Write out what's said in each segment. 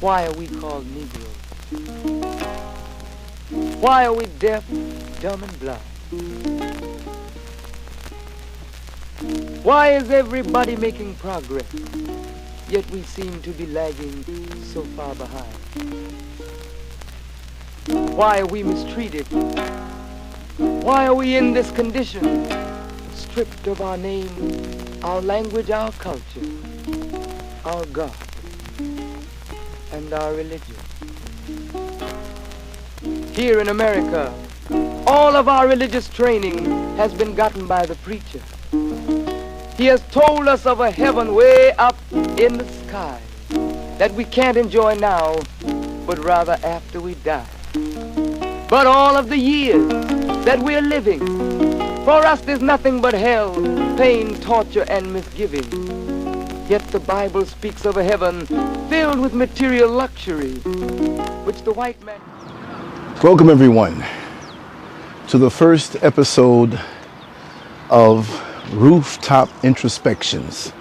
Why are we called Negroes? Why are we deaf, dumb, and blind? Why is everybody making progress, yet we seem to be lagging so far behind? Why are we mistreated? Why are we in this condition, stripped of our name, our language, our culture, our God, and our religion? Here in America, all of our religious training has been gotten by the preacher. He has told us of a heaven way up in the sky that we can't enjoy now, but rather after we die. But all of the years that we're living, for us there's nothing but hell, pain, torture, and misgiving. Yet the Bible speaks of a heaven filled with material luxury, which the white man... Welcome everyone to the first episode of Rooftop Introspections.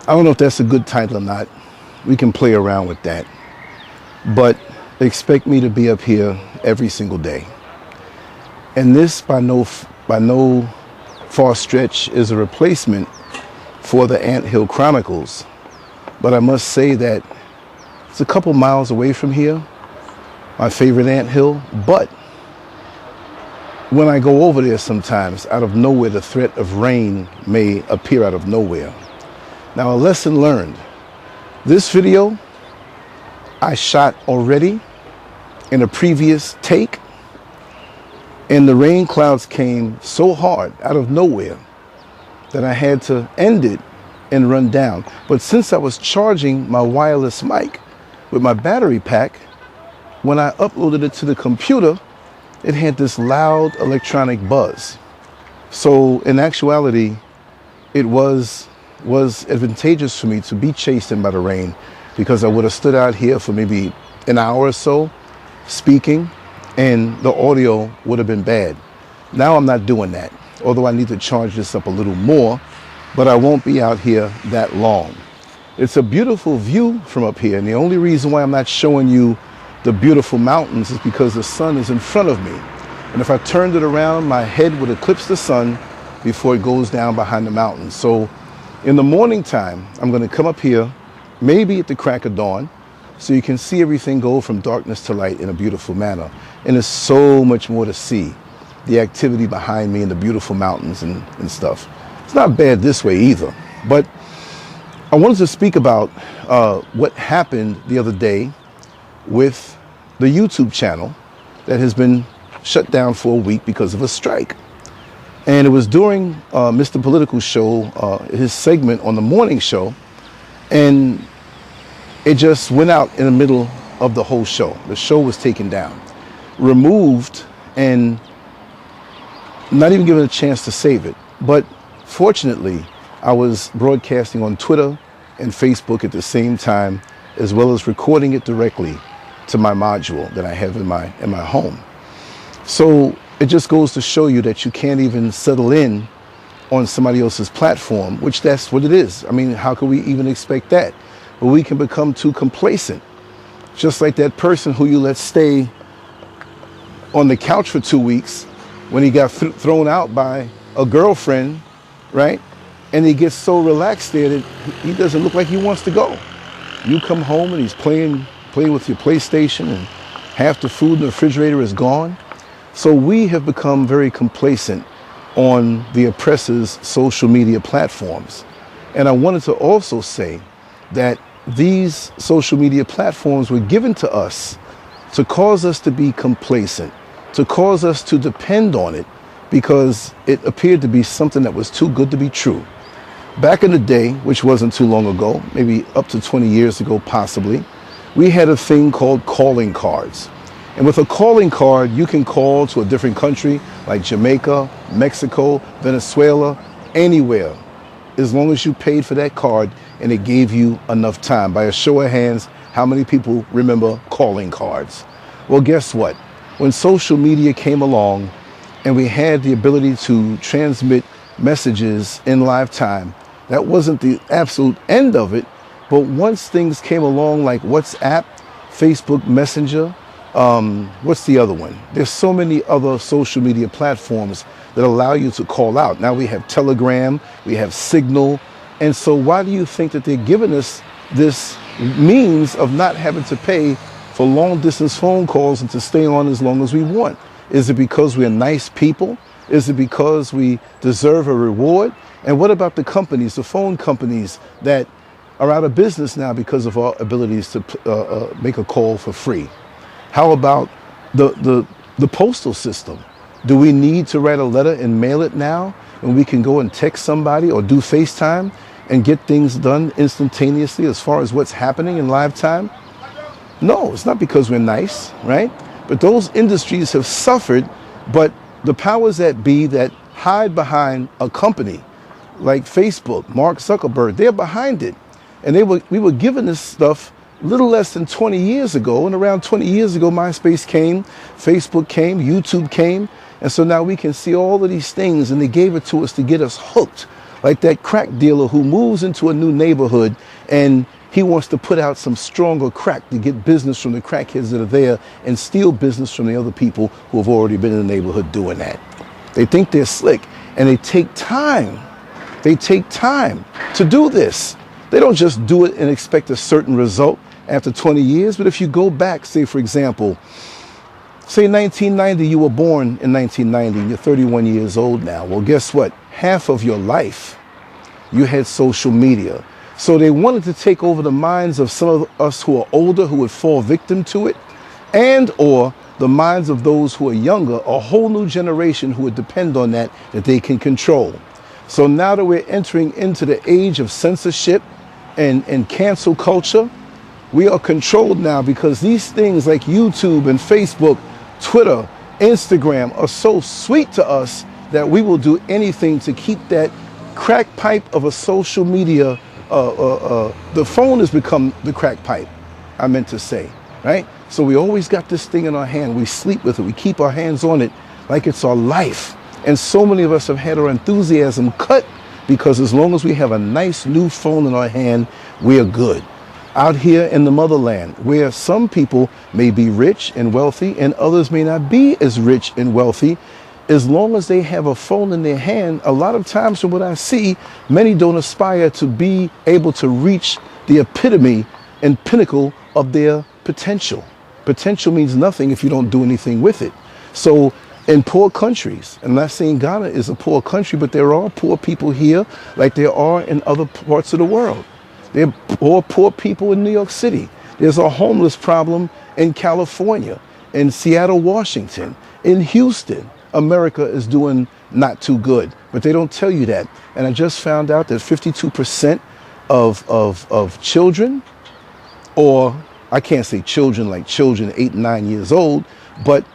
I don't know if that's a good title or not. We can play around with that. But expect me to be up here every single day. And this by no far stretch is a replacement for the Anthill Chronicles. But I must say that it's a couple miles away from here, my favorite anthill. But when I go over there sometimes, out of nowhere, the threat of rain may appear out of nowhere. Now, a lesson learned. This video I shot already in a previous take, and the rain clouds came so hard out of nowhere that I had to end it and run down. But since I was charging my wireless mic with my battery pack, when I uploaded it to the computer, it had this loud electronic buzz. So in actuality, it was advantageous for me to be chased in by the rain, because I would have stood out here for maybe an hour or so speaking, and the audio would have been bad. Now I'm not doing that, although I need to charge this up a little more, but I won't be out here that long. It's a beautiful view from up here, and the only reason why I'm not showing you the beautiful mountains is because the sun is in front of me. And if I turned it around, my head would eclipse the sun before it goes down behind the mountains. So in the morning time, I'm going to come up here, maybe at the crack of dawn, so you can see everything go from darkness to light in a beautiful manner. And there's so much more to see. The activity behind me and the beautiful mountains and stuff. It's not bad this way either. But I wanted to speak about what happened the other day with the YouTube channel that has been shut down for a week because of a strike. And it was during Mr. Political's show, his segment on the morning show, and it just went out in the middle of the whole show. The show was taken down, removed, and not even given a chance to save it. But fortunately, I was broadcasting on Twitter and Facebook at the same time, as well as recording it directly to my module that I have in my home. So it just goes to show you that you can't even settle in on somebody else's platform, which that's what it is. I mean, how can we even expect that? But we can become too complacent. Just like that person who you let stay on the couch for 2 weeks when he got thrown out by a girlfriend, right? And he gets so relaxed there that he doesn't look like he wants to go. You come home and he's playing with your PlayStation, and half the food in the refrigerator is gone. So we have become very complacent on the oppressor's social media platforms. And I wanted to also say that these social media platforms were given to us to cause us to be complacent, to cause us to depend on it, because it appeared to be something that was too good to be true. Back in the day, which wasn't too long ago, maybe up to 20 years ago possibly, we had a thing called calling cards. And with a calling card, you can call to a different country like Jamaica, Mexico, Venezuela, anywhere, as long as you paid for that card and it gave you enough time. By a show of hands, how many people remember calling cards? Well, guess what? When social media came along and we had the ability to transmit messages in live time, that wasn't the absolute end of it, But once things came along like WhatsApp, Facebook Messenger, what's the other one? There's so many other social media platforms that allow you to call out. Now we have Telegram, we have Signal. And so why do you think that they're giving us this means of not having to pay for long distance phone calls and to stay on as long as we want? Is it because we're nice people? Is it because we deserve a reward? And what about the companies, the phone companies that are out of business now because of our abilities to make a call for free? How about the postal system? Do we need to write a letter and mail it now when we can go and text somebody or do FaceTime and get things done instantaneously as far as what's happening in live time? No, it's not because we're nice, right? But those industries have suffered, but the powers that be that hide behind a company like Facebook, Mark Zuckerberg, they're behind it. And we were given this stuff little less than 20 years ago. And around 20 years ago, MySpace came, Facebook came, YouTube came. And so now we can see all of these things, and they gave it to us to get us hooked. Like that crack dealer who moves into a new neighborhood and he wants to put out some stronger crack to get business from the crackheads that are there and steal business from the other people who have already been in the neighborhood doing that. They think they're slick, and they take time. They take time to do this. They don't just do it and expect a certain result after 20 years. But if you go back, say, for example, say 1990, you were born in 1990 and you're 31 years old now. Well, guess what? Half of your life, you had social media. So they wanted to take over the minds of some of us who are older, who would fall victim to it, and or the minds of those who are younger, a whole new generation who would depend on that they can control. So now that we're entering into the age of censorship and cancel culture, we are controlled now because these things like YouTube and Facebook, Twitter, Instagram are so sweet to us that we will do anything to keep that crack pipe of a social media. The phone has become the crack pipe, I meant to say, right? So we always got this thing in our hand. We sleep with it. We keep our hands on it like it's our life. And so many of us have had our enthusiasm cut because as long as we have a nice new phone in our hand, we are good. Out here in the motherland, where some people may be rich and wealthy and others may not be as rich and wealthy, as long as they have a phone in their hand, a lot of times from what I see, many don't aspire to be able to reach the epitome and pinnacle of their potential. Potential means nothing if you don't do anything with it. So in poor countries, I'm not saying Ghana is a poor country, but there are poor people here like there are in other parts of the world. There are poor people in New York City. There's a homeless problem in California, in Seattle, Washington, in Houston. America is doing not too good, but they don't tell you that. And I just found out that 52% of children, or I can't say children like children 8 and 9 years old, but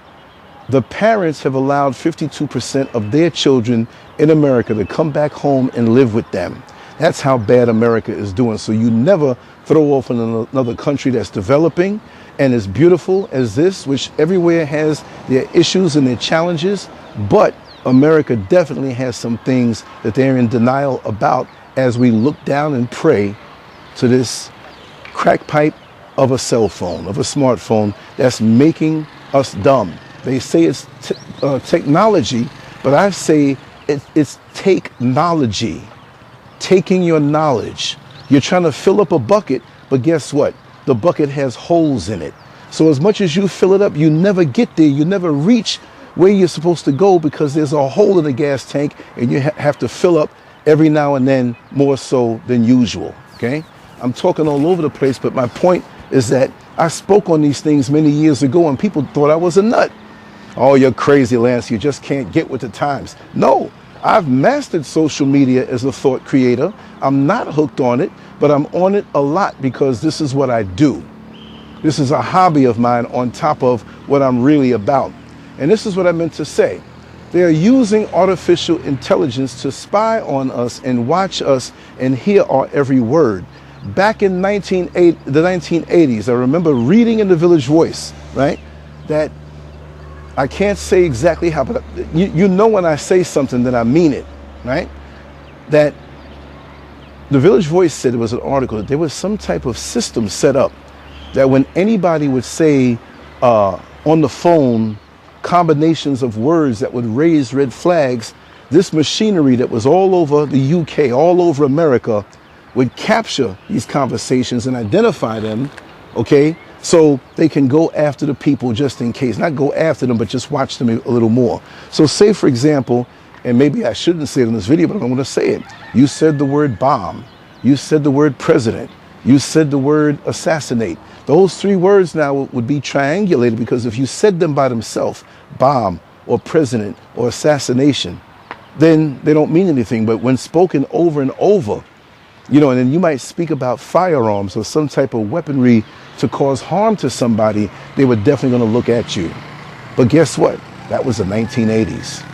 the parents have allowed 52% of their children in America to come back home and live with them. That's how bad America is doing. So you never throw off in another country that's developing and as beautiful as this, which everywhere has their issues and their challenges, but America definitely has some things that they're in denial about as we look down and pray to this crack pipe of a cell phone, of a smartphone that's making us dumb. They say it's technology, but I say it's take-nology, taking your knowledge. You're trying to fill up a bucket, but guess what? The bucket has holes in it. So as much as you fill it up, you never get there. You never reach where you're supposed to go because there's a hole in the gas tank and you have to fill up every now and then more so than usual, okay? I'm talking all over the place, but my point is that I spoke on these things many years ago and people thought I was a nut. Oh, you're crazy, Lance. You just can't get with the times. No, I've mastered social media as a thought creator. I'm not hooked on it, but I'm on it a lot because this is what I do. This is a hobby of mine on top of what I'm really about. And this is what I meant to say. They are using artificial intelligence to spy on us and watch us and hear our every word. Back in the 1980s, I remember reading in the Village Voice, right, that I can't say exactly how, but when I say something that I mean it, right? That The Village Voice said, it was an article, that there was some type of system set up that when anybody would say on the phone combinations of words that would raise red flags, this machinery that was all over the UK, all over America, would capture these conversations and identify them, okay, so they can go after the people just in case. Not go after them, but just watch them a little more. So say, for example, and maybe I shouldn't say it in this video, but I'm going to say it. You said the word bomb. You said the word president. You said the word assassinate. Those three words now would be triangulated, because if you said them by themselves, bomb or president or assassination, then they don't mean anything. But when spoken over and over, you know, and then you might speak about firearms or some type of weaponry to cause harm to somebody, they were definitely going to look at you. But guess what? That was the 1980s.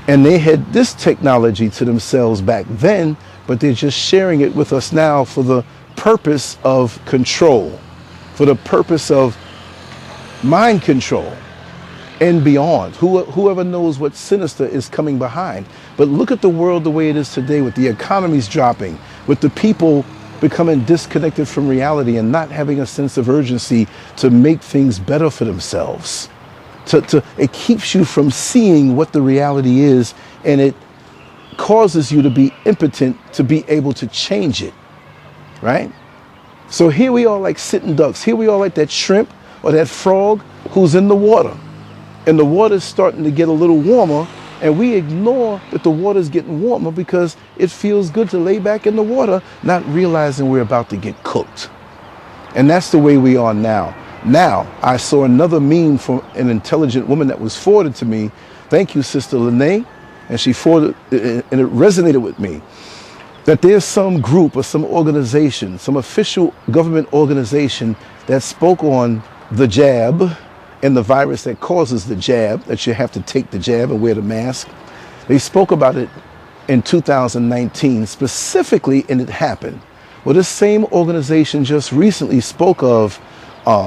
And they had this technology to themselves back then, but they're just sharing it with us now for the purpose of control, for the purpose of mind control and beyond. Whoever knows what sinister is coming behind. But look at the world the way it is today, with the economies dropping, with the people becoming disconnected from reality and not having a sense of urgency to make things better for themselves. It keeps you from seeing what the reality is, and it causes you to be impotent to be able to change it, right? So here we are like sitting ducks. Here we are like that shrimp or that frog who's in the water. And the water's starting to get a little warmer, and we ignore that the water's getting warmer because it feels good to lay back in the water, not realizing we're about to get cooked. And that's the way we are now. Now, I saw another meme from an intelligent woman that was forwarded to me. Thank you, Sister Lene. And she forwarded, and it resonated with me, that there's some group or some organization, some official government organization that spoke on the jab and the virus that causes the jab, that you have to take the jab and wear the mask. They spoke about it in 2019 specifically, and it happened. Well, this same organization just recently spoke of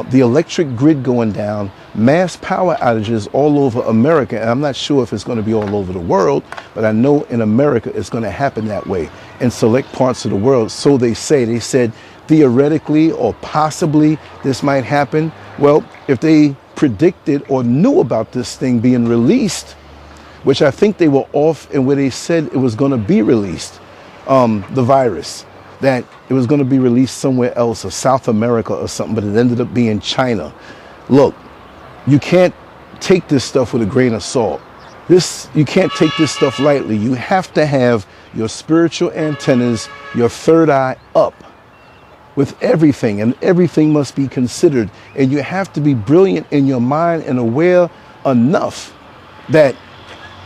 the electric grid going down, mass power outages all over America. And I'm not sure if it's going to be all over the world, but I know in America it's going to happen that way in select parts of the world. So they say. They said theoretically or possibly this might happen. Well, if they predicted or knew about this thing being released, which I think they were off in where they said it was going to be released, the virus, that it was going to be released somewhere else, or South America or something, but it ended up being China. Look, you can't take this stuff with a grain of salt. You can't take this stuff lightly. You have to have your spiritual antennas, your third eye up with everything, and everything must be considered. And you have to be brilliant in your mind and aware enough that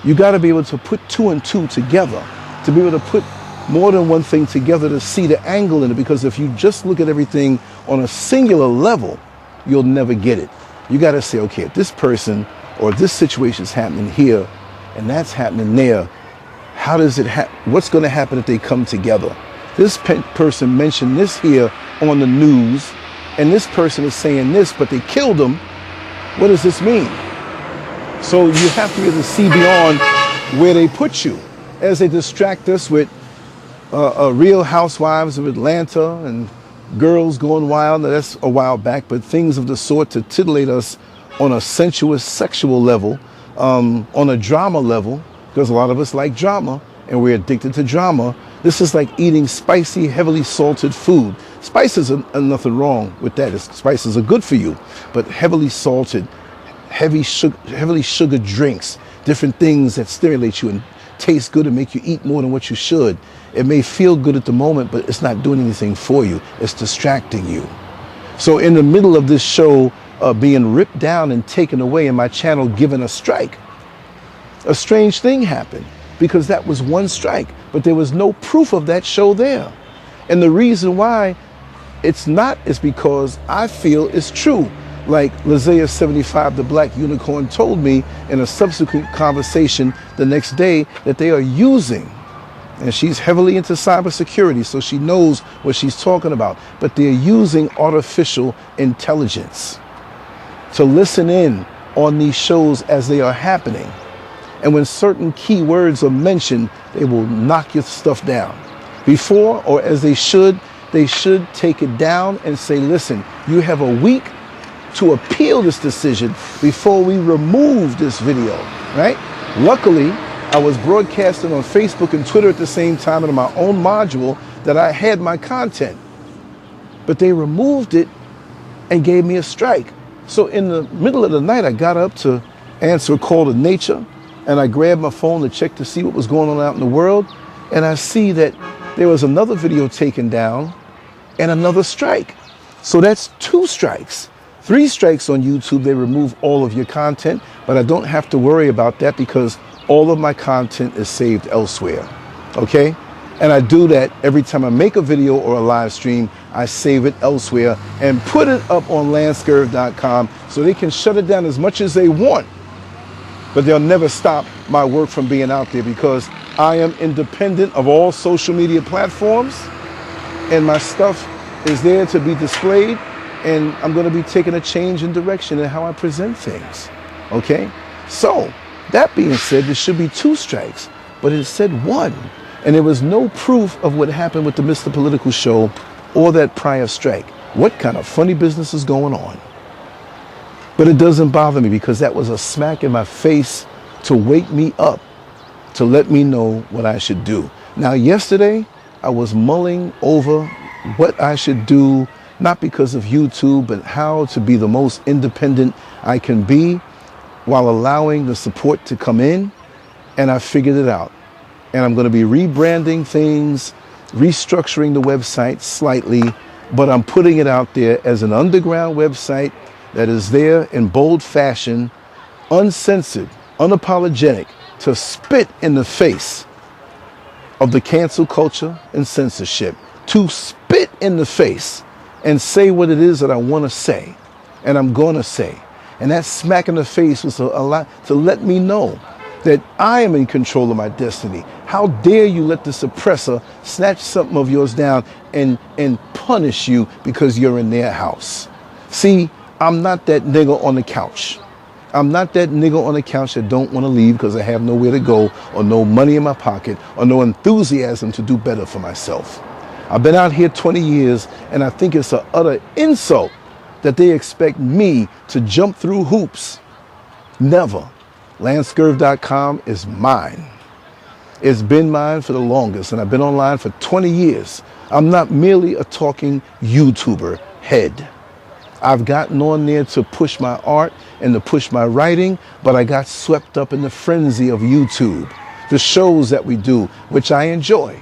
you got to be able to put two and two together, to be able to put more than one thing together, to see the angle in it. Because if you just look at everything on a singular level, you'll never get it. You got to say, okay, if this person or this situation is happening here and that's happening there, how does it what's going to happen if they come together? This person mentioned this here on the news, and this person is saying this, but they killed them. What does this mean? So you have to be able to see beyond where they put you, as they distract us with Real Housewives of Atlanta and girls going wild. Now, that's a while back, but things of the sort to titillate us on a sensuous, sexual level, on a drama level, because a lot of us like drama and we're addicted to drama. This is like eating spicy, heavily salted food. Spices are nothing wrong with that. Spices are good for you, but heavily salted, heavily sugar drinks, different things that stimulate you and taste good and make you eat more than what you should. It may feel good at the moment, but it's not doing anything for you. It's distracting you. So in the middle of this show being ripped down and taken away, and my channel given a strike, a strange thing happened, because that was one strike, but there was no proof of that show there. And the reason why it's not is because I feel it's true. Like Lazea 75, the Black Unicorn, told me in a subsequent conversation the next day that they are using, and she's heavily into cybersecurity, so she knows what she's talking about, but they're using artificial intelligence to listen in on these shows as they are happening. And when certain key words are mentioned, they will knock your stuff down. Before, or as they should take it down and say, listen, you have a week to appeal this decision before we remove this video, right? Luckily, I was broadcasting on Facebook and Twitter at the same time and on my own module that I had my content. But they removed it and gave me a strike. So in the middle of the night, I got up to answer a call to nature, and I grabbed my phone to check to see what was going on out in the world, and I see that there was another video taken down and another strike. So that's 2 strikes. 3 strikes on YouTube. They remove all of your content, but I don't have to worry about that because all of my content is saved elsewhere, okay? And I do that every time I make a video or a live stream. I save it elsewhere and put it up on LanceScurv.com so they can shut it down as much as they want, but they'll never stop my work from being out there because I am independent of all social media platforms, and my stuff is there to be displayed, and I'm going to be taking a change in direction in how I present things, okay? So, that being said, there should be 2 strikes, but it said 1, and there was no proof of what happened with the Mr. Political show or that prior strike. What kind of funny business is going on? But it doesn't bother me because that was a smack in my face to wake me up, to let me know what I should do. Now, yesterday, I was mulling over what I should do, not because of YouTube, but how to be the most independent I can be while allowing the support to come in, and I figured it out. And I'm going to be rebranding things, restructuring the website slightly, but I'm putting it out there as an underground website that is there in bold fashion, uncensored, unapologetic, to spit in the face of the cancel culture and censorship, to spit in the face and say what it is that I want to say, and I'm going to say. And that smack in the face was a lot to let me know that I am in control of my destiny. How dare you let this oppressor snatch something of yours down and punish you because you're in their house? See, I'm not that nigga on the couch. I'm not that nigga on the couch that don't want to leave because I have nowhere to go or no money in my pocket or no enthusiasm to do better for myself. I've been out here 20 years, and I think it's an utter insult that they expect me to jump through hoops. Never. LanceScurv.com is mine. It's been mine for the longest, and I've been online for 20 years. I'm not merely a talking YouTuber head. I've gotten on there to push my art and to push my writing, but I got swept up in the frenzy of YouTube, the shows that we do, which I enjoy.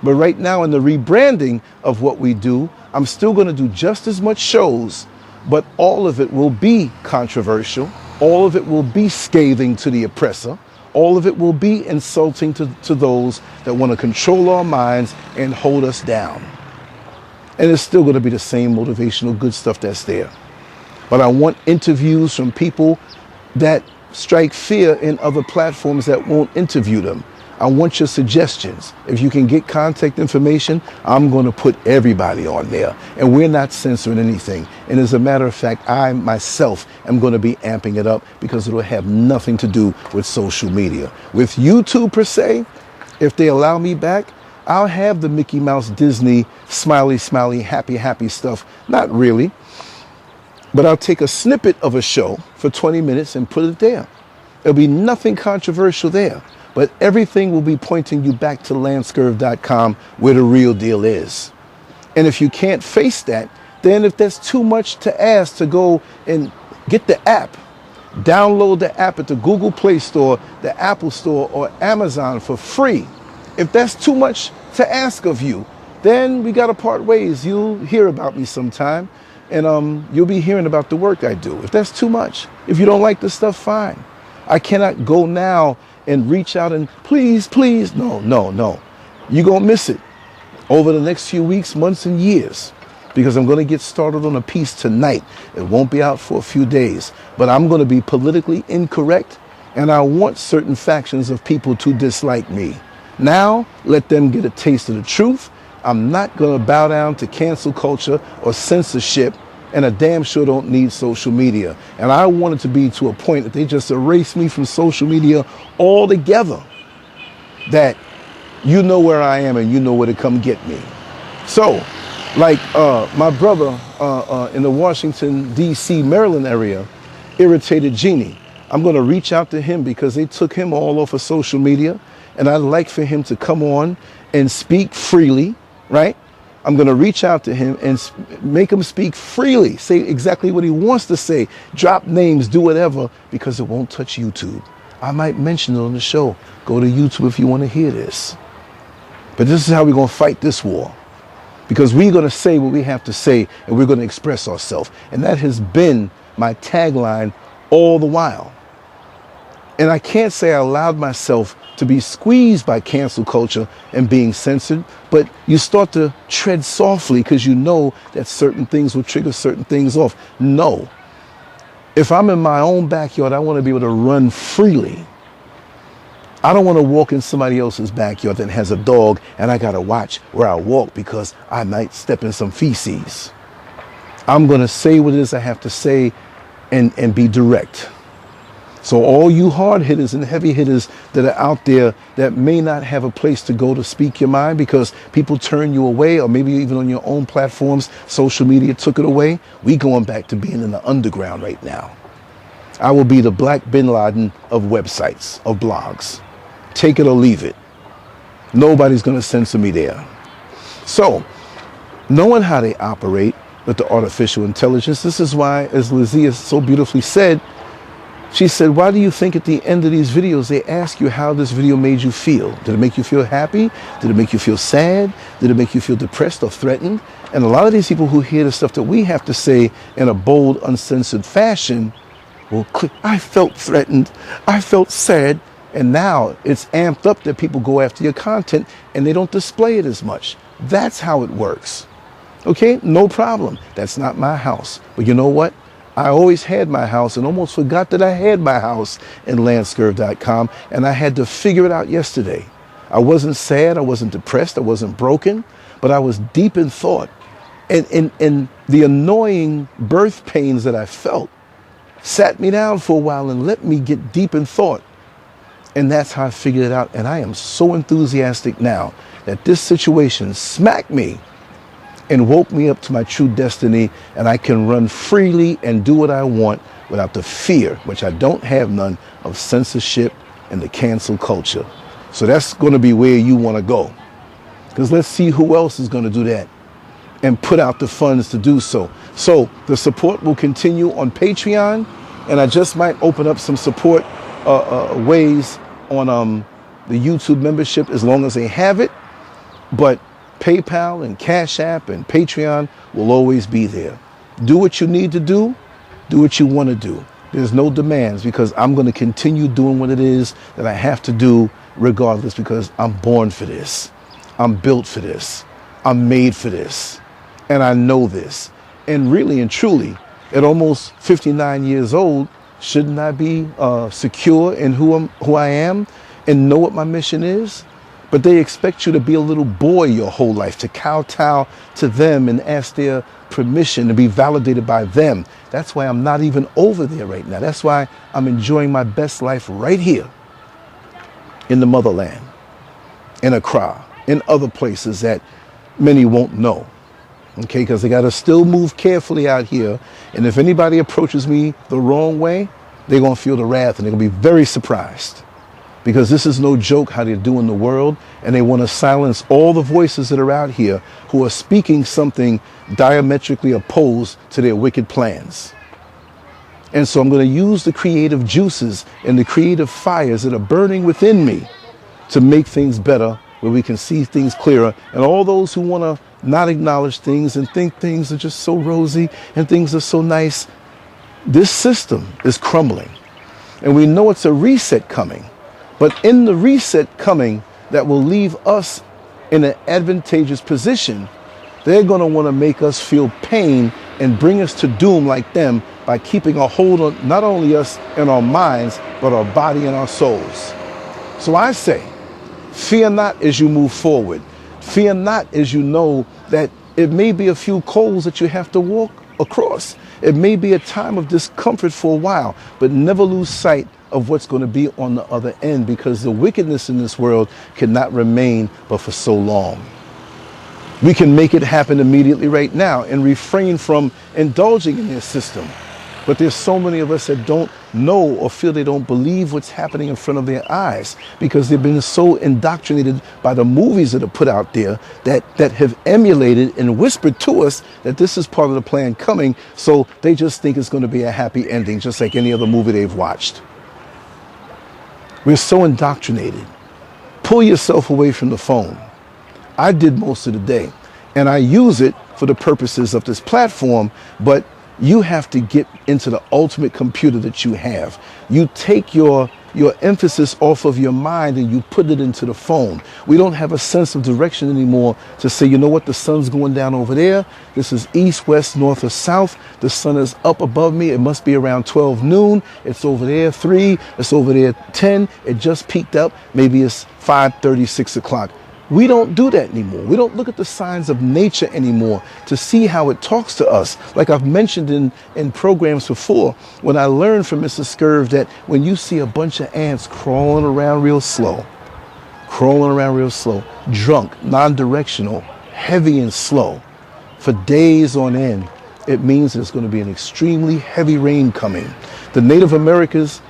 But right now in the rebranding of what we do, I'm still going to do just as much shows, but all of it will be controversial. All of it will be scathing to the oppressor. All of it will be insulting to those that want to control our minds and hold us down. And it's still going to be the same motivational good stuff that's there. But I want interviews from people that strike fear in other platforms that won't interview them. I want your suggestions. If you can get contact information, I'm going to put everybody on there. And we're not censoring anything. And as a matter of fact, I myself am going to be amping it up because it will have nothing to do with social media. With YouTube per se, if they allow me back, I'll have the Mickey Mouse, Disney, smiley, smiley, happy, happy stuff. Not really. But I'll take a snippet of a show for 20 minutes and put it there. There'll be nothing controversial there. But everything will be pointing you back to LanceScurv.com where the real deal is. And if you can't face that, then if there's too much to ask to go and get the app, download the app at the Google Play Store, the Apple Store, or Amazon for free. If that's too much to ask of you, then we got to part ways. You'll hear about me sometime, and you'll be hearing about the work I do. If that's too much, if you don't like the stuff, fine. I cannot go now and reach out and please, please. No. You're going to miss it over the next few weeks, months, and years because I'm going to get started on a piece tonight. It won't be out for a few days, but I'm going to be politically incorrect, and I want certain factions of people to dislike me. Now, let them get a taste of the truth. I'm not going to bow down to cancel culture or censorship, and I damn sure don't need social media. And I want it to be to a point that they just erase me from social media altogether. That you know where I am and you know where to come get me. So, like my brother in the Washington, D.C., Maryland area, Irritated Genie, I'm going to reach out to him because they took him all off of social media, and I'd like for him to come on and speak freely, right? I'm going to reach out to him and make him speak freely, say exactly what he wants to say, drop names, do whatever, because it won't touch YouTube. I might mention it on the show. Go to YouTube if you want to hear this. But this is how we're going to fight this war. Because we're going to say what we have to say, and we're going to express ourselves. And that has been my tagline all the while. And I can't say I allowed myself to be squeezed by cancel culture and being censored, but you start to tread softly because you know that certain things will trigger certain things off. No. If I'm in my own backyard, I want to be able to run freely. I don't want to walk in somebody else's backyard that has a dog and I got to watch where I walk because I might step in some feces. I'm going to say what it is I have to say and be direct. So all you hard hitters and heavy hitters that are out there that may not have a place to go to speak your mind because people turn you away, or maybe even on your own platforms, social media took it away, we going back to being in the underground right now. I will be the Black Bin Laden of websites, of blogs. Take it or leave it. Nobody's going to censor me there. So, knowing how they operate with the artificial intelligence, this is why, as Lizzie so beautifully said, she said, why do you think at the end of these videos they ask you how this video made you feel? Did it make you feel happy? Did it make you feel sad? Did it make you feel depressed or threatened? And a lot of these people who hear the stuff that we have to say in a bold, uncensored fashion will click, I felt threatened, I felt sad, and now it's amped up that people go after your content and they don't display it as much. That's how it works. Okay, no problem. That's not my house. But you know what? I always had my house and almost forgot that I had my house in LanceScurv.com, and I had to figure it out yesterday. I wasn't sad, I wasn't depressed, I wasn't broken, but I was deep in thought. And the annoying birth pains that I felt sat me down for a while and let me get deep in thought. And that's how I figured it out. And I am so enthusiastic now that this situation smacked me and woke me up to my true destiny, and I can run freely and do what I want without the fear, which I don't have none, of censorship and the cancel culture. So that's going to be where you want to go. Because let's see who else is going to do that and put out the funds to do so. So the support will continue on Patreon, and I just might open up some support ways on the YouTube membership as long as they have it. But PayPal and Cash App and Patreon will always be there. Do what you need to do what you want to do. There's no demands, because I'm going to continue doing what it is that I have to do regardless, because I'm born for this. I'm built for this. I'm made for this. And I know this. And really and truly, at almost 59 years old, shouldn't I be secure in who I am and know what my mission is? But they expect you to be a little boy your whole life, to kowtow to them and ask their permission to be validated by them. That's why I'm not even over there right now. That's why I'm enjoying my best life right here in the motherland, in Accra, in other places that many won't know. Okay, because they got to still move carefully out here. And if anybody approaches me the wrong way, they're going to feel the wrath and they're going to be very surprised. Because this is no joke how they do in the world, and they want to silence all the voices that are out here who are speaking something diametrically opposed to their wicked plans. And so I'm going to use the creative juices and the creative fires that are burning within me to make things better, where we can see things clearer. And all those who want to not acknowledge things and think things are just so rosy and things are so nice, this system is crumbling. And we know it's a reset coming. But in the reset coming that will leave us in an advantageous position, they're going to want to make us feel pain and bring us to doom like them by keeping a hold on not only us and our minds, but our body and our souls. So I say, fear not as you move forward. Fear not as you know that it may be a few coals that you have to walk across. It may be a time of discomfort for a while, but never lose sight of what's going to be on the other end, because the wickedness in this world cannot remain but for so long. We can make it happen immediately right now and refrain from indulging in their system. But there's so many of us that don't know or feel they don't believe what's happening in front of their eyes, because they've been so indoctrinated by the movies that are put out there that have emulated and whispered to us that this is part of the plan coming. So they just think it's going to be a happy ending, just like any other movie they've watched. We're so indoctrinated. Pull yourself away from the phone. I did most of the day, and I use it for the purposes of this platform, but you have to get into the ultimate computer that you have. You take your emphasis off of your mind and you put it into the phone. We don't have a sense of direction anymore to say, you know what, the sun's going down over there. This is east, west, north, or south. The sun is up above me. It must be around 12 noon. It's over there 3. It's over there 10. It just peaked up. Maybe it's 5:30, 6 o'clock. We don't do that anymore. We don't look at the signs of nature anymore to see how it talks to us. Like I've mentioned in programs before, when I learned from Mr. Scurv that when you see a bunch of ants crawling around real slow, drunk, non-directional, heavy and slow, for days on end, it means there's going to be an extremely heavy rain coming. The Native Americans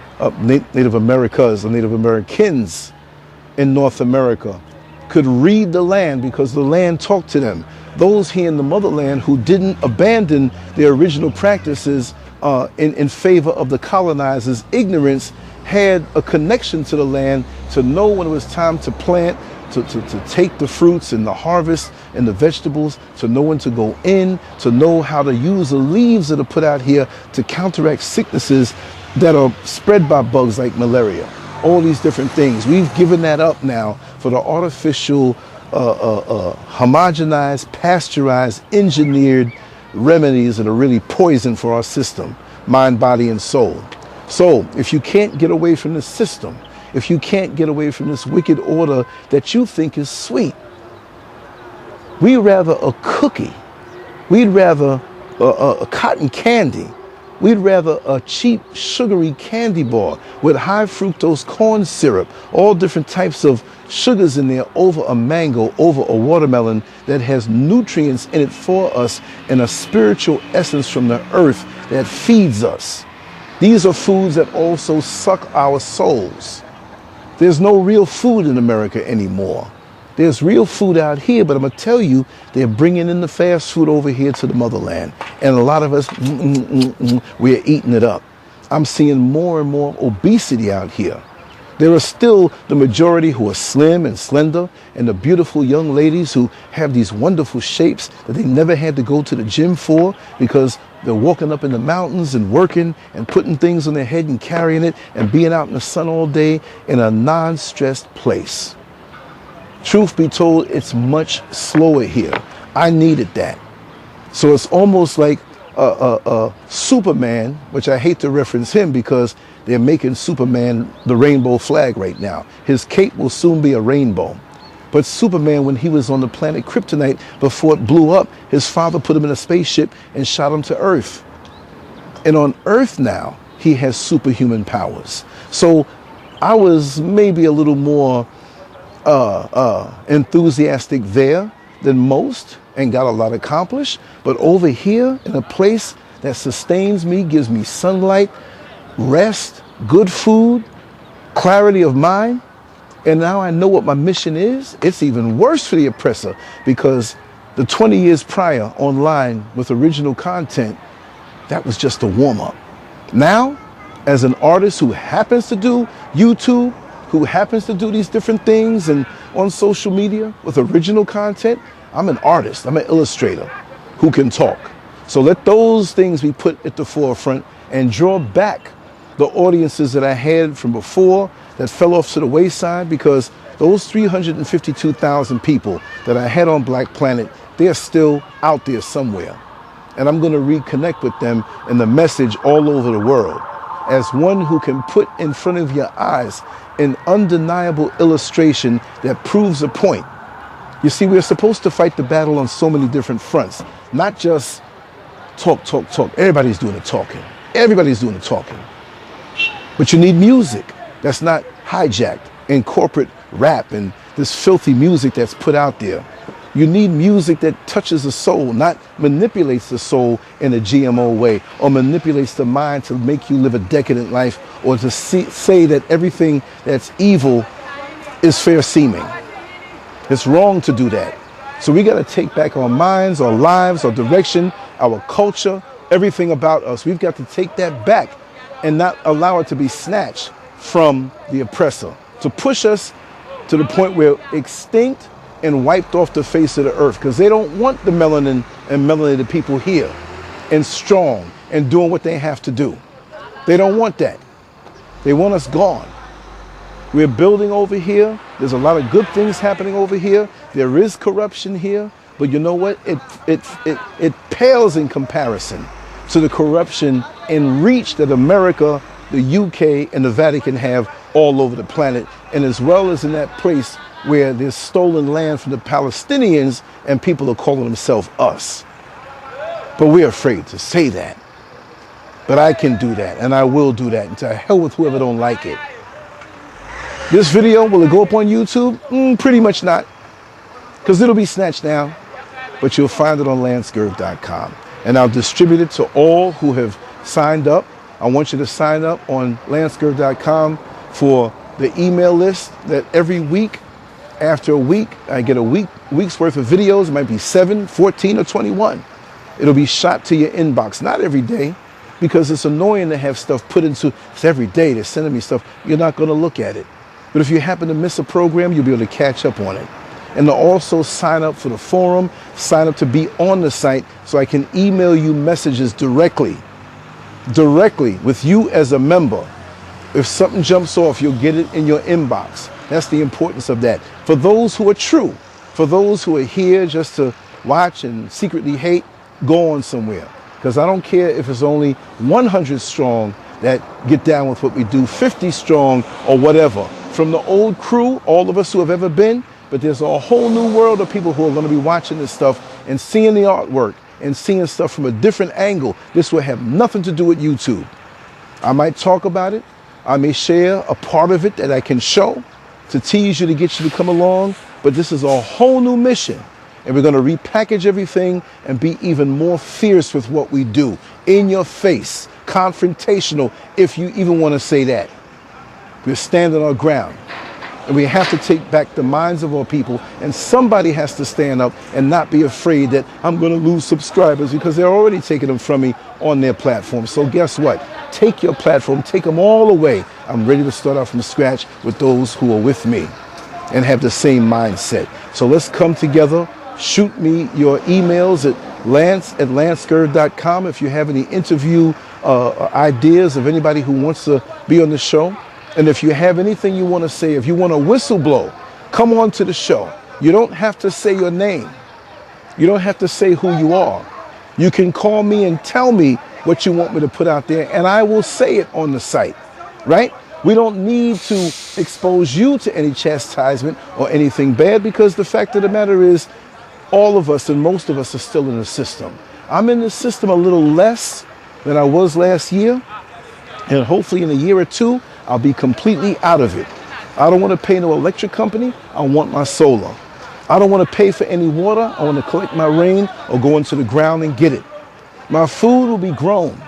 in North America could read the land because the land talked to them. Those here in the motherland who didn't abandon their original practices in favor of the colonizers' ignorance had a connection to the land to know when it was time to plant, to take the fruits and the harvest and the vegetables, to know when to go in, to know how to use the leaves that are put out here to counteract sicknesses that are spread by bugs like malaria. All these different things. We've given that up now for the artificial, homogenized, pasteurized, engineered remedies that are really poison for our system, mind, body, and soul. So if you can't get away from this system, if you can't get away from this wicked order that you think is sweet, we'd rather a cookie, we'd rather a cotton candy, we'd rather a cheap sugary candy bar with high fructose corn syrup, all different types of sugars in there, over a mango, over a watermelon that has nutrients in it for us and a spiritual essence from the earth that feeds us. These are foods that also suck our souls. There's no real food in America anymore. There's real food out here, but I'm going to tell you, they're bringing in the fast food over here to the motherland. And a lot of us, we're eating it up. I'm seeing more and more obesity out here. There are still the majority who are slim and slender, and the beautiful young ladies who have these wonderful shapes that they never had to go to the gym for because they're walking up in the mountains and working and putting things on their head and carrying it and being out in the sun all day in a non-stressed place. Truth be told, it's much slower here. I needed that. So it's almost like Superman, which I hate to reference him because they're making Superman the rainbow flag right now. His cape will soon be a rainbow. But Superman, when he was on the planet Kryptonite, before it blew up, his father put him in a spaceship and shot him to Earth. And on Earth now, he has superhuman powers. So I was maybe a little more enthusiastic there than most and got a lot accomplished. But over here, in a place that sustains me, gives me sunlight, rest, good food, clarity of mind, and now I know what my mission is, it's even worse for the oppressor because the 20 years prior online with original content, that was just a warm-up. Now, as an artist who happens to do YouTube, who happens to do these different things and on social media with original content, I'm an artist, I'm an illustrator who can talk. So let those things be put at the forefront and draw back the audiences that I had from before that fell off to the wayside, because those 352,000 people that I had on Black Planet, they're still out there somewhere. And I'm going to reconnect with them and the message all over the world as one who can put in front of your eyes an undeniable illustration that proves a point. You see, we're supposed to fight the battle on so many different fronts, not just talk. Everybody's doing the talking. Everybody's doing the talking. But you need music that's not hijacked in corporate rap and this filthy music that's put out there. You need music that touches the soul, not manipulates the soul in a GMO way or manipulates the mind to make you live a decadent life or to say that everything that's evil is fair seeming. It's wrong to do that. So we got to take back our minds, our lives, our direction, our culture, everything about us. We've got to take that back and not allow it to be snatched from the oppressor, to push us to the point where extinct and wiped off the face of the earth, because they don't want the melanin and melanated people here and strong and doing what they have to do. They don't want that. They want us gone. We're building over here. There's a lot of good things happening over here. There is corruption here, but you know what? It pales in comparison to the corruption and reach that America, the UK, and the Vatican have all over the planet, and as well as in that place where there's stolen land from the Palestinians and people are calling themselves us. But we're afraid to say that. But I can do that, and I will do that, and to hell with whoever don't like it. This video, will it go up on YouTube? Pretty much not, because it'll be snatched down, but you'll find it on LanceScurv.com. And I'll distribute it to all who have signed up. I want you to sign up on LanceScurv.com for the email list that every week, after a week, I get a week's worth of videos. It might be 7, 14, or 21. It'll be shot to your inbox. Not every day, because it's annoying to have stuff put into, it's every day they're sending me stuff. You're not going to look at it. But if you happen to miss a program, you'll be able to catch up on it. And to also sign up for the forum, sign up to be on the site so I can email you messages directly with you as a member. If something jumps off, you'll get it in your inbox. That's the importance of that. For those who are true, for those who are here just to watch and secretly hate, go on somewhere. Because I don't care if it's only 100 strong that get down with what we do, 50 strong or whatever. From the old crew, all of us who have ever been, but there's a whole new world of people who are going to be watching this stuff and seeing the artwork and seeing stuff from a different angle. This will have nothing to do with YouTube. I might talk about it. I may share a part of it that I can show to tease you, to get you to come along, but this is a whole new mission. And we're going to repackage everything and be even more fierce with what we do. In your face, confrontational, if you even want to say that. We're standing our ground. And we have to take back the minds of our people, and somebody has to stand up and not be afraid that I'm going to lose subscribers, because they're already taking them from me on their platform. So guess what? Take your platform, take them all away. I'm ready to start out from scratch with those who are with me and have the same mindset. So let's come together. Shoot me your emails at lance@lancescurv.com if you have any interview ideas of anybody who wants to be on the show. And if you have anything you want to say, if you want to whistle blow, come on to the show. You don't have to say your name. You don't have to say who you are. You can call me and tell me what you want me to put out there, and I will say it on the site, right? We don't need to expose you to any chastisement or anything bad, because the fact of the matter is all of us and most of us are still in the system. I'm in the system a little less than I was last year, and hopefully in a year or two, I'll be completely out of it. I don't want to pay no electric company. I want my solar. I don't want to pay for any water. I want to collect my rain or go into the ground and get it. My food will be grown.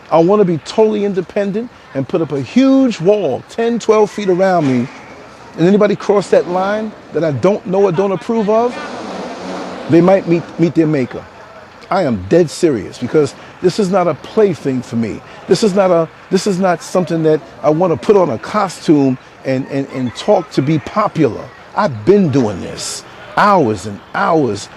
I want to be totally independent and put up a huge wall, 10, 12 feet around me. And anybody cross that line that I don't know or don't approve of, they might meet their maker. I am dead serious, because this is not a plaything for me. This is not something that I want to put on a costume and talk to be popular. I've been doing this. Hours and hours,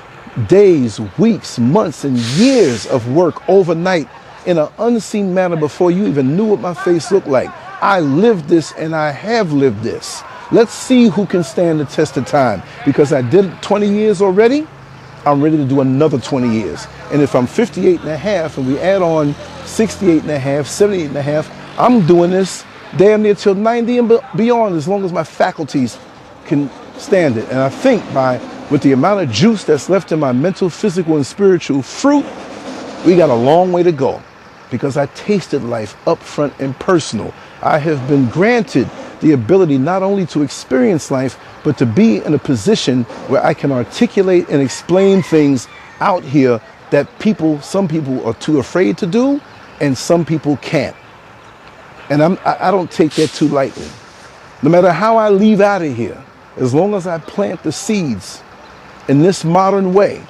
days, weeks, months, and years of work overnight in an unseen manner before you even knew what my face looked like. I lived this, and I have lived this. Let's see who can stand the test of time, because I did 20 years already. I'm ready to do another 20 years. And if I'm 58 and a half and we add on 68 and a half, 78 and a half, I'm doing this damn near till 90 and beyond, as long as my faculties can stand it. And I think with the amount of juice that's left in my mental, physical, and spiritual fruit, we got a long way to go, because I tasted life up front and personal. I have been granted the ability not only to experience life, but to be in a position where I can articulate and explain things out here that some people are too afraid to do, and some people can't. And I don't take that too lightly. No matter how I leave out of here, as long as I plant the seeds in this modern way,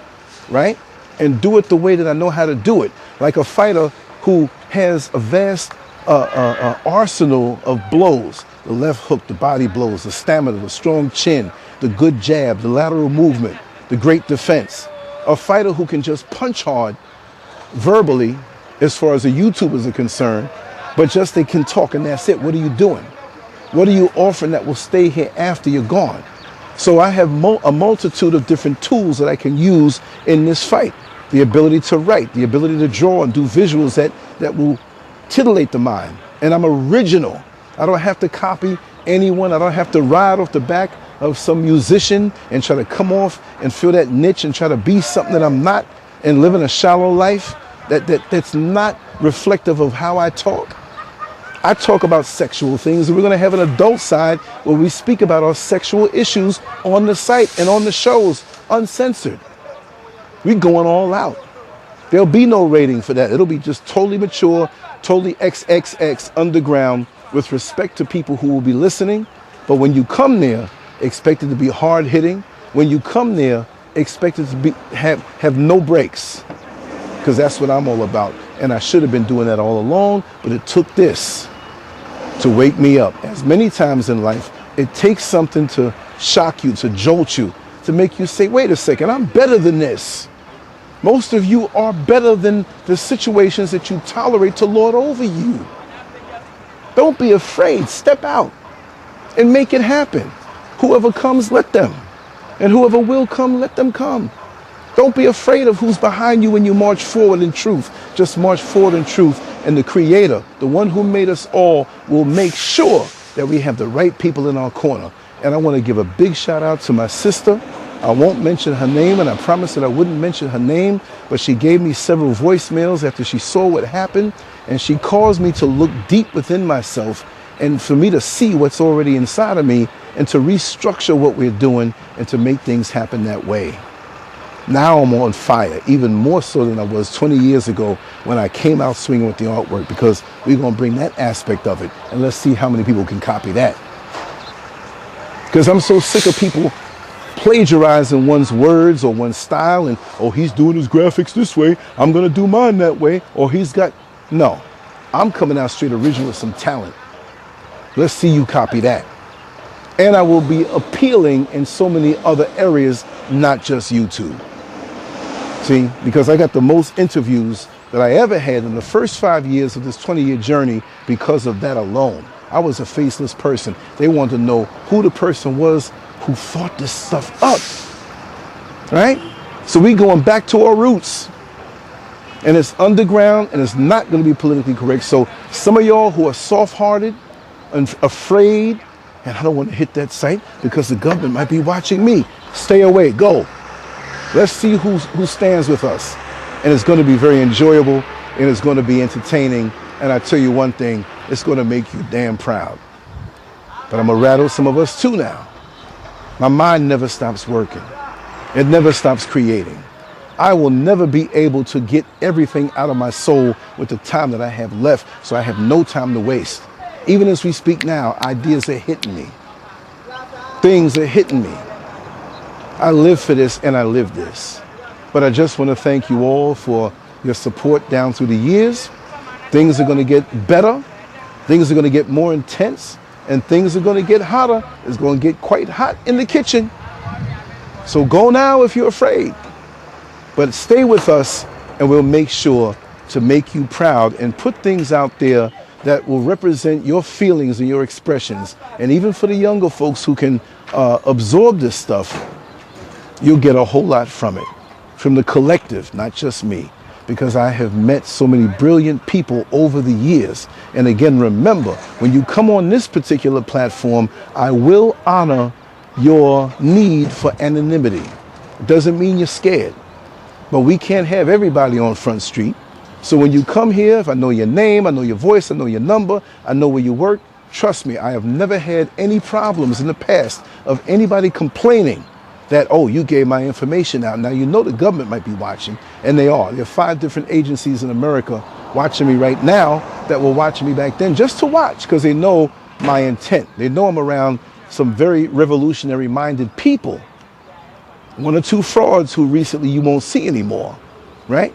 right? And do it the way that I know how to do it, like a fighter who has a vast arsenal of blows, the left hook, the body blows, the stamina, the strong chin, the good jab, the lateral movement, the great defense. A fighter who can just punch hard verbally, as far as the YouTubers are concerned, but just they can talk and that's it. What are you doing? What are you offering that will stay here after you're gone? So I have a multitude of different tools that I can use in this fight. The ability to write, the ability to draw and do visuals that will titillate the mind. And I'm original. I don't have to copy anyone. I don't have to ride off the back of some musician and try to come off and fill that niche and try to be something that I'm not and living a shallow life that's not reflective of how I talk. I talk about sexual things, and we're going to have an adult side where we speak about our sexual issues on the site and on the shows, uncensored. We're going all out. There'll be no rating for that. It'll be just totally mature, totally XXX underground with respect to people who will be listening. But when you come there, expect it to be hard hitting. When you come there, expect it to have no breaks, because that's what I'm all about. And I should have been doing that all along, but it took this to wake me up. As many times in life, it takes something to shock you, to jolt you, to make you say, wait a second, I'm better than this. Most of you are better than the situations that you tolerate to lord over you. Don't be afraid. Step out and make it happen. Whoever comes, let them. And whoever will come, let them come. Don't be afraid of who's behind you when you march forward in truth. Just march forward in truth. And the Creator, the one who made us all, will make sure that we have the right people in our corner. And I want to give a big shout out to my sister. I won't mention her name, and I promised that I wouldn't mention her name, but she gave me several voicemails after she saw what happened, and she caused me to look deep within myself and for me to see what's already inside of me and to restructure what we're doing and to make things happen that way. Now I'm on fire, even more so than I was 20 years ago when I came out swinging with the artwork, because we're going to bring that aspect of it, and let's see how many people can copy that. Because I'm so sick of people plagiarizing one's words or one's style and, oh, he's doing his graphics this way, I'm going to do mine that way, or he's got... No, I'm coming out straight original with some talent. Let's see you copy that. And I will be appealing in so many other areas, not just YouTube. See, because I got the most interviews that I ever had in the first 5 years of this 20-year journey because of that alone. I was a faceless person. They wanted to know who the person was who thought this stuff up, right? So we going back to our roots, and it's underground, and it's not going to be politically correct. So some of y'all who are soft-hearted and afraid, and I don't want to hit that site because the government might be watching me, stay away, go. Let's see who stands with us. And it's going to be very enjoyable, and it's going to be entertaining. And I tell you one thing, it's going to make you damn proud. But I'm going to rattle some of us too now. My mind never stops working. It never stops creating. I will never be able to get everything out of my soul with the time that I have left, so I have no time to waste. Even as we speak now, ideas are hitting me. Things are hitting me. I live for this and I live this. But I just want to thank you all for your support down through the years. Things are going to get better. Things are going to get more intense. And things are going to get hotter. It's going to get quite hot in the kitchen. So go now if you're afraid. But stay with us, and we'll make sure to make you proud and put things out there that will represent your feelings and your expressions. And even for the younger folks who can absorb this stuff, you'll get a whole lot from it. From the collective, not just me. Because I have met so many brilliant people over the years. And again, remember, when you come on this particular platform, I will honor your need for anonymity. It doesn't mean you're scared. But we can't have everybody on Front Street. So when you come here, if I know your name, I know your voice, I know your number, I know where you work, trust me, I have never had any problems in the past of anybody complaining that, oh, you gave my information out. Now, you know the government might be watching, and they are. There are 5 different agencies in America watching me right now that were watching me back then just to watch, because they know my intent. They know I'm around some very revolutionary-minded people. 1 or 2 frauds who recently you won't see anymore, right?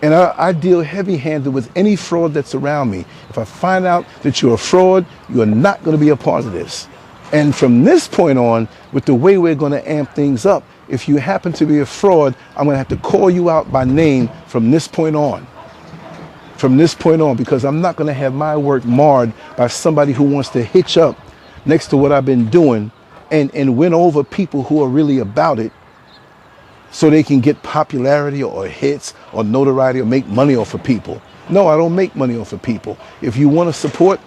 And I deal heavy-handed with any fraud that's around me. If I find out that you're a fraud, you are not going to be a part of this. And from this point on, with the way we're going to amp things up, if you happen to be a fraud, I'm going to have to call you out by name from this point on. From this point on, because I'm not going to have my work marred by somebody who wants to hitch up next to what I've been doing and win over people who are really about it so they can get popularity or hits or notoriety or make money off of people. No, I don't make money off of people. If you want to support,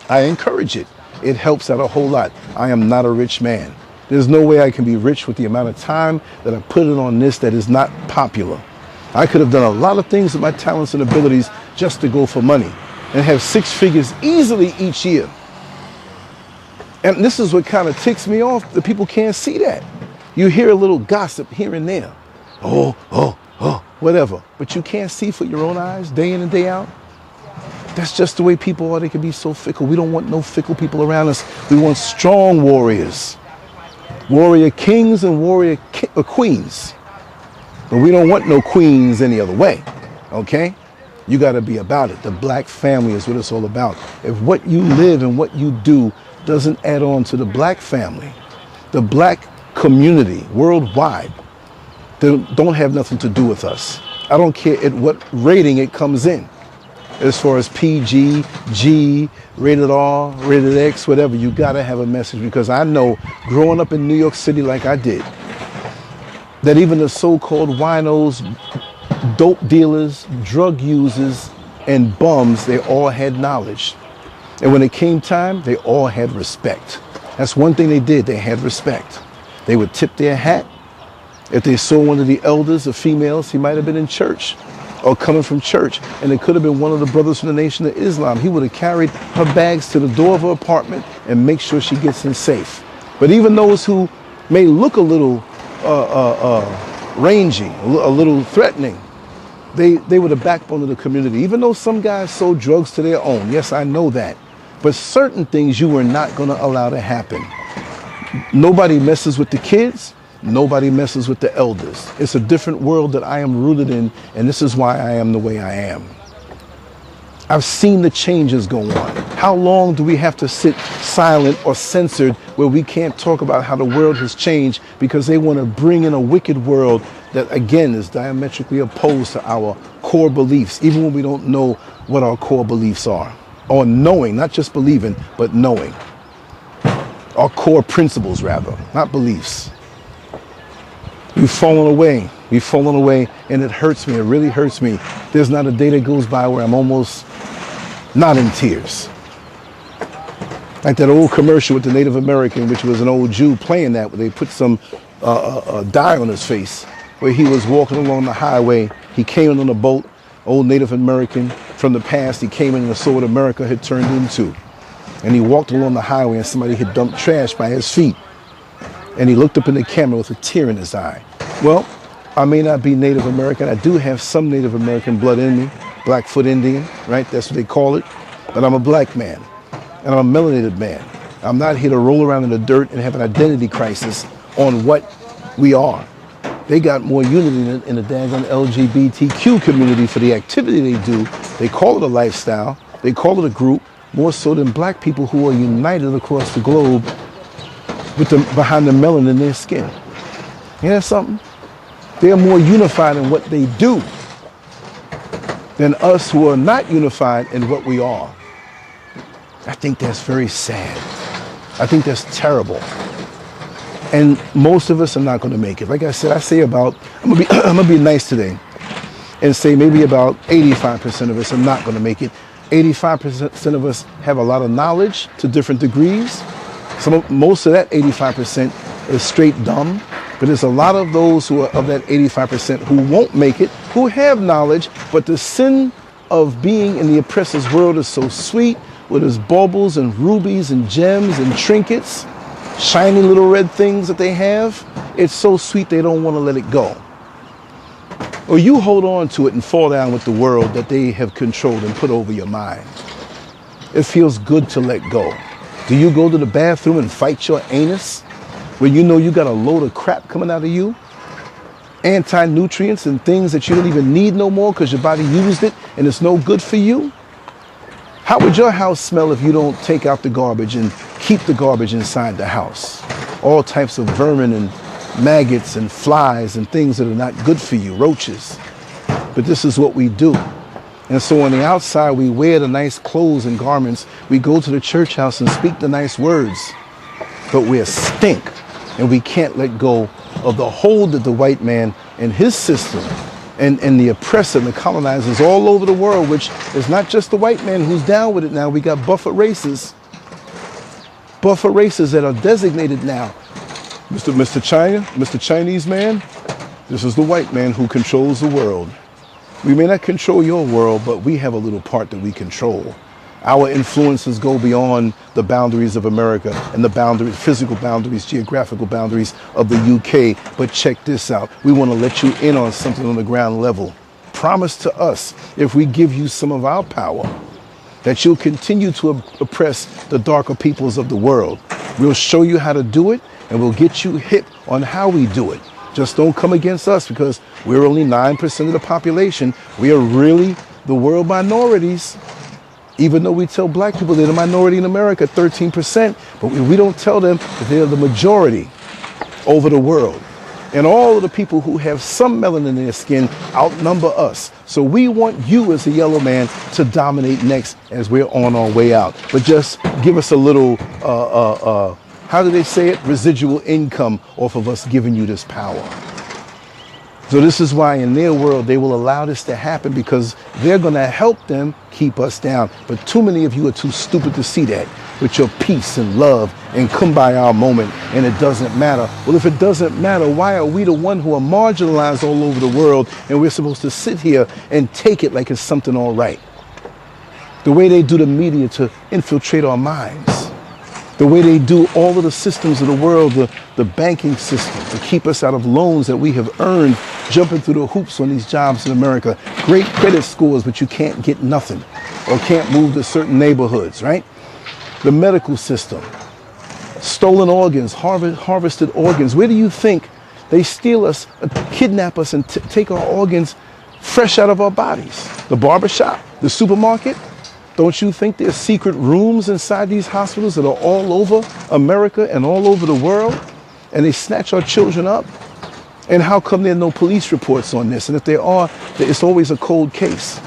I encourage it. It helps out a whole lot. I am not a rich man. There's no way I can be rich with the amount of time that I put in on this that is not popular. I could have done a lot of things with my talents and abilities just to go for money and have 6 figures easily each year. And this is what kind of ticks me off, that people can't see that. You hear a little gossip here and there. Oh, whatever. But you can't see for your own eyes day in and day out. That's just the way people are. They can be so fickle. We don't want no fickle people around us. We want strong warriors. Warrior kings and warrior queens. But we don't want no queens any other way. Okay? You got to be about it. The black family is what it's all about. If what you live and what you do doesn't add on to the black family, the black community worldwide, they don't have nothing to do with us. I don't care at what rating it comes in. As far as PG, G, rated R, rated X, whatever, you gotta have a message, because I know growing up in New York City like I did, that even the so-called winos, dope dealers, drug users, and bums, they all had knowledge. And when it came time, they all had respect. That's one thing they did, they had respect. They would tip their hat. If they saw one of the elders or females, he might have been in church or coming from church, and it could have been one of the brothers from the Nation of Islam. He would have carried her bags to the door of her apartment and make sure she gets in safe. But even those who may look a little rangy, a little threatening, they were the backbone of the community. Even though some guys sold drugs to their own, yes, I know that. But certain things you were not going to allow to happen. Nobody messes with the kids. Nobody messes with the elders. It's a different world that I am rooted in, and this is why I am the way I am. I've seen the changes go on. How long do we have to sit silent or censored where we can't talk about how the world has changed because they want to bring in a wicked world that, again, is diametrically opposed to our core beliefs, even when we don't know what our core beliefs are, or knowing, not just believing, but knowing. Our core principles, rather, not beliefs. We've fallen away. We've fallen away, and it hurts me. It really hurts me. There's not a day that goes by where I'm almost not in tears. Like that old commercial with the Native American, which was an old Jew playing that, where they put some dye on his face, where he was walking along the highway. He came in on a boat, old Native American from the past. He came in and saw what America had turned into. And he walked along the highway, and somebody had dumped trash by his feet. And he looked up in the camera with a tear in his eye. Well, I may not be Native American. I do have some Native American blood in me. Blackfoot Indian, right? That's what they call it. But I'm a black man, and I'm a melanated man. I'm not here to roll around in the dirt and have an identity crisis on what we are. They got more unity in the daggone LGBTQ community for the activity they do. They call it a lifestyle. They call it a group, more so than black people who are united across the globe with behind the melanin in their skin. You know something? They're more unified in what they do than us who are not unified in what we are. I think that's very sad. I think that's terrible. And most of us are not going to make it. Like I said, I say about, I'm gonna be nice today and say maybe about 85% of us are not going to make it. 85% of us have a lot of knowledge to different degrees. Most of that 85% is straight dumb. 15% But there's a lot of those who are of that 85% who won't make it, who have knowledge, but the sin of being in the oppressor's world is so sweet, with its baubles and rubies and gems and trinkets, shiny little red things that they have. It's so sweet they don't want to let it go. Or you hold on to it and fall down with the world that they have controlled and put over your mind. It feels good to let go. Do you go to the bathroom and fight your anus when you know you got a load of crap coming out of you? Anti-nutrients and things that you don't even need no more because your body used it and it's no good for you? How would your house smell if you don't take out the garbage and keep the garbage inside the house? All types of vermin and maggots and flies and things that are not good for you, roaches. But this is what we do. And so on the outside, we wear the nice clothes and garments. We go to the church house and speak the nice words. But we're stink, and we can't let go of the hold that the white man and his system and the oppressor and the colonizers all over the world, which is not just the white man who's down with it now. We got buffer races that are designated now. Mr. Chinese man, this is the white man who controls the world. We may not control your world, but we have a little part that we control. Our influences go beyond the boundaries of America and the boundaries, physical boundaries, geographical boundaries of the UK. But check this out. We want to let you in on something on the ground level. Promise to us, if we give you some of our power, that you'll continue to oppress the darker peoples of the world. We'll show you how to do it, and we'll get you hip on how we do it. Just don't come against us because we're only 9% of the population. We are really the world minorities. Even though we tell black people they're the minority in America, 13%, but we don't tell them that they're the majority over the world. And all of the people who have some melanin in their skin outnumber us. So we want you as a yellow man to dominate next as we're on our way out. But just give us a little, how do they say it? Residual income off of us giving you this power. So this is why in their world they will allow this to happen, because they're going to help them keep us down. But too many of you are too stupid to see that with your peace and love and come by our moment and it doesn't matter. Well, if it doesn't matter, why are we the one who are marginalized all over the world and we're supposed to sit here and take it like it's something all right? The way they do the media to infiltrate our minds. The way they do all of the systems of the world, the banking system, to keep us out of loans that we have earned, jumping through the hoops on these jobs in America. Great credit scores, but you can't get nothing or can't move to certain neighborhoods, right? The medical system, stolen organs, harvested organs. Where do you think they steal us, kidnap us, and take our organs fresh out of our bodies? The barbershop, the supermarket? Don't you think there's secret rooms inside these hospitals that are all over America and all over the world? And they snatch our children up? And how come there are no police reports on this? And if there are, it's always a cold case.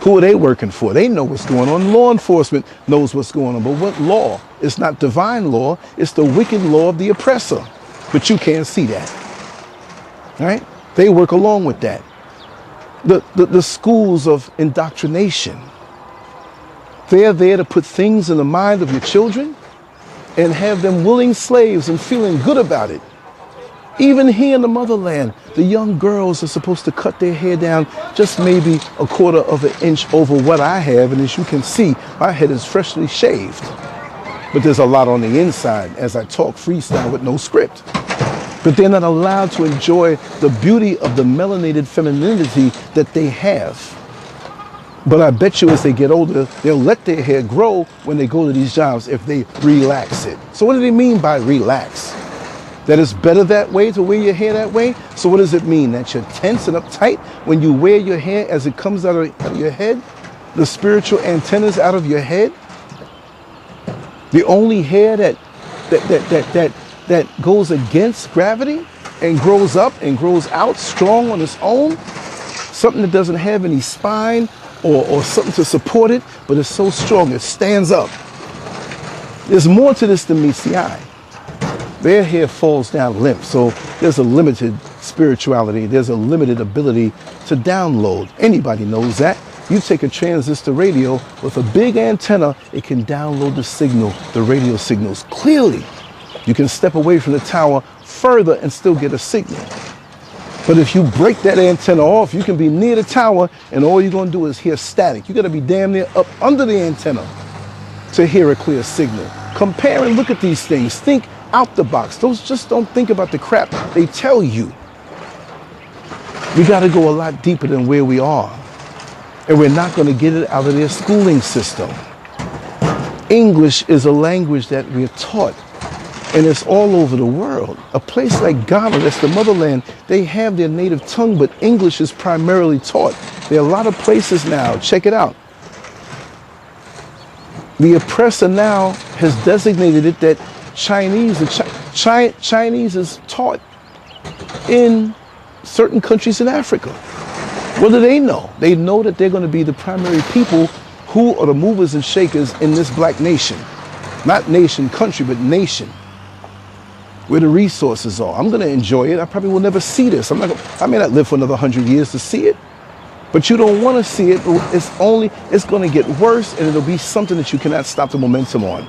Who are they working for? They know what's going on. Law enforcement knows what's going on. But what law? It's not divine law. It's the wicked law of the oppressor. But you can't see that. Right? They work along with that. The schools of indoctrination. They're there to put things in the mind of your children and have them willing slaves and feeling good about it. Even here in the motherland, the young girls are supposed to cut their hair down just maybe a quarter of an inch over what I have. And as you can see, my head is freshly shaved. But there's a lot on the inside as I talk freestyle with no script. But they're not allowed to enjoy the beauty of the melanated femininity that they have. But I bet you as they get older, they'll let their hair grow when they go to these jobs if they relax it. So what do they mean by relax? That it's better that way, to wear your hair that way? So what does it mean? That you're tense and uptight when you wear your hair as it comes out of your head? The spiritual antennas out of your head? The only hair that goes against gravity and grows up and grows out strong on its own? Something that doesn't have any spine or something to support it, but it's so strong it stands up. There's more to this than meets the eye. Their hair falls down limp, so there's a limited spirituality. There's a limited ability to download. Anybody knows that. You take a transistor radio with a big antenna, it can download the signal, the radio signals clearly. You can step away from the tower further and still get a signal. But if you break that antenna off, you can be near the tower and all you're going to do is hear static. You got to be damn near up under the antenna to hear a clear signal. Compare and look at these things. Think out the box. Just don't think about the crap they tell you. We got to go a lot deeper than where we are. And we're not going to get it out of their schooling system. English is a language that we're taught, and it's all over the world. A place like Ghana, that's the motherland, they have their native tongue, but English is primarily taught. There are a lot of places now, check it out. The oppressor now has designated it that Chinese is taught in certain countries in Africa. What do they know? They know that they're going to be the primary people who are the movers and shakers in this black nation. Not nation, country, but nation. Where the resources are. I'm going to enjoy it. I probably will never see this. I may not live for another 100 years to see it. But you don't want to see it. It's going to get worse, and it'll be something that you cannot stop the momentum on.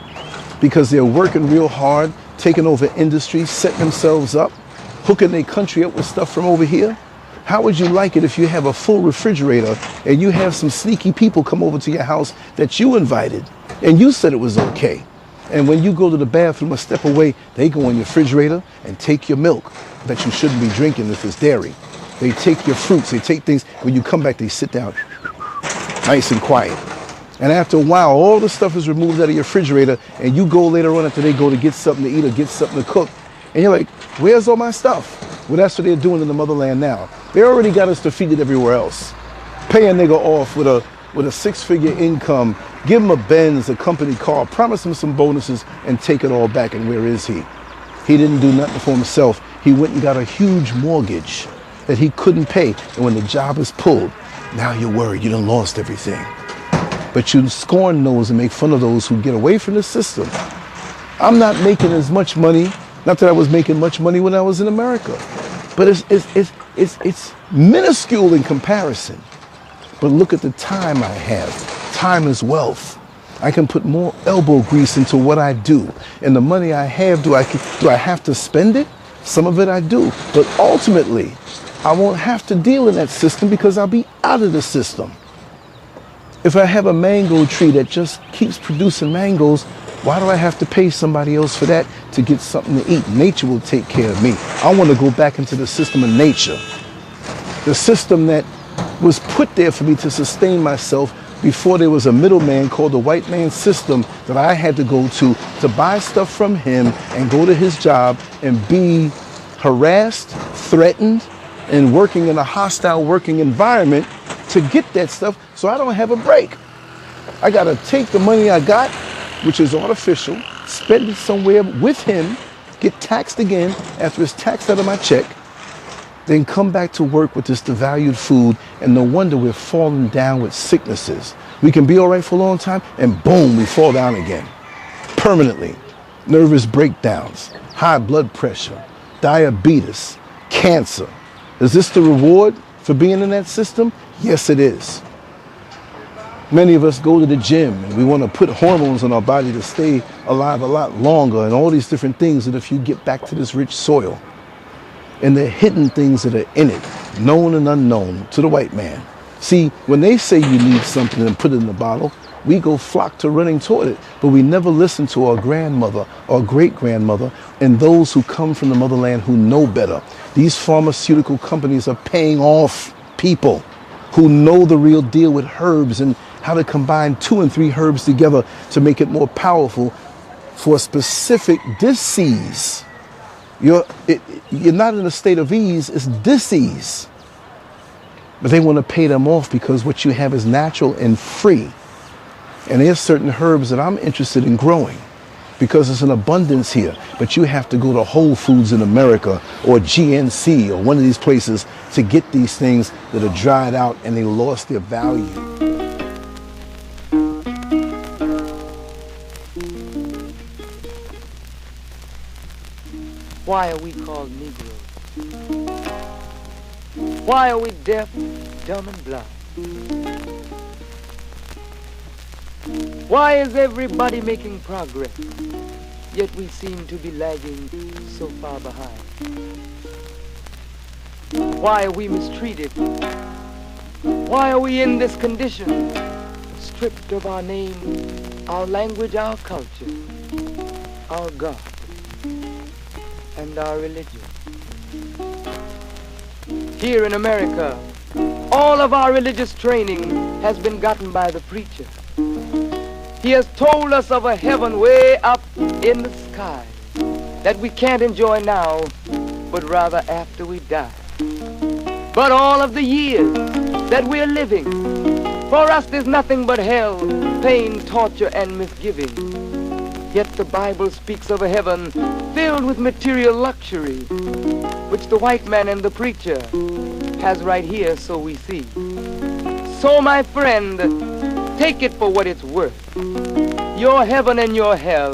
Because they're working real hard, taking over industries, setting themselves up, hooking their country up with stuff from over here. How would you like it if you have a full refrigerator and you have some sneaky people come over to your house that you invited and you said it was okay? And when you go to the bathroom a step away, they go in your refrigerator and take your milk that you shouldn't be drinking if it's dairy. They take your fruits, they take things. When you come back, they sit down nice and quiet. And after a while, all the stuff is removed out of your refrigerator and you go later on after they go to get something to eat or get something to cook. And you're like, where's all my stuff? Well, that's what they're doing in the motherland now. They already got us defeated everywhere else. Pay a nigga off with a six-figure income, give him a Benz, a company car, promise him some bonuses, and take it all back. And where is he? He didn't do nothing for himself. He went and got a huge mortgage that he couldn't pay. And when the job is pulled, now you're worried you done lost everything. But you scorn those and make fun of those who get away from the system. I'm not making as much money. Not that I was making much money when I was in America, but it's minuscule in comparison. But look at the time I have. Time is wealth. I can put more elbow grease into what I do. And the money I have, do I have to spend it? Some of it I do. But ultimately, I won't have to deal in that system because I'll be out of the system. If I have a mango tree that just keeps producing mangoes, why do I have to pay somebody else for that to get something to eat? Nature will take care of me. I want to go back into the system of nature. The system that was put there for me to sustain myself before there was a middleman called the white man system that I had to go to buy stuff from him and go to his job and be harassed, threatened, and working in a hostile working environment to get that stuff so I don't have a break. I got to take the money I got, which is artificial, spend it somewhere with him, get taxed again after it's taxed out of my check, then come back to work with this devalued food, and no wonder we're falling down with sicknesses. We can be all right for a long time, and boom, we fall down again. Permanently. Nervous breakdowns, high blood pressure, diabetes, cancer. Is this the reward for being in that system? Yes, it is. Many of us go to the gym and we want to put hormones in our body to stay alive a lot longer and all these different things that if you get back to this rich soil. And the hidden things that are in it, known and unknown to the white man. See, when they say you need something and put it in the bottle, we go flock to running toward it. But we never listen to our grandmother or great-grandmother and those who come from the motherland who know better. These pharmaceutical companies are paying off people who know the real deal with herbs and how to combine 2 and 3 herbs together to make it more powerful for a specific disease. You're not in a state of ease, it's disease. But they want to pay them off because what you have is natural and free. And there's certain herbs that I'm interested in growing because it's an abundance here. But you have to go to Whole Foods in America or GNC or one of these places to get these things that are dried out and they lost their value. Why are we called Negroes? Why are we deaf, dumb, and blind? Why is everybody making progress? yet we seem to be lagging so far behind. Why are we mistreated? Why are we in this condition? Stripped of our name, our language, our culture, our God, and our religion. Here in America, all of our religious training has been gotten by the preacher. He has told us of a heaven way up in the sky that we can't enjoy now, but rather after we die. But all of the years that we're living, for us there's nothing but hell, pain, torture, and misgiving. Yet the Bible speaks of a heaven filled with material luxury, which the white man and the preacher has right here, so we see. So my friend, take it for what it's worth. Your heaven and your hell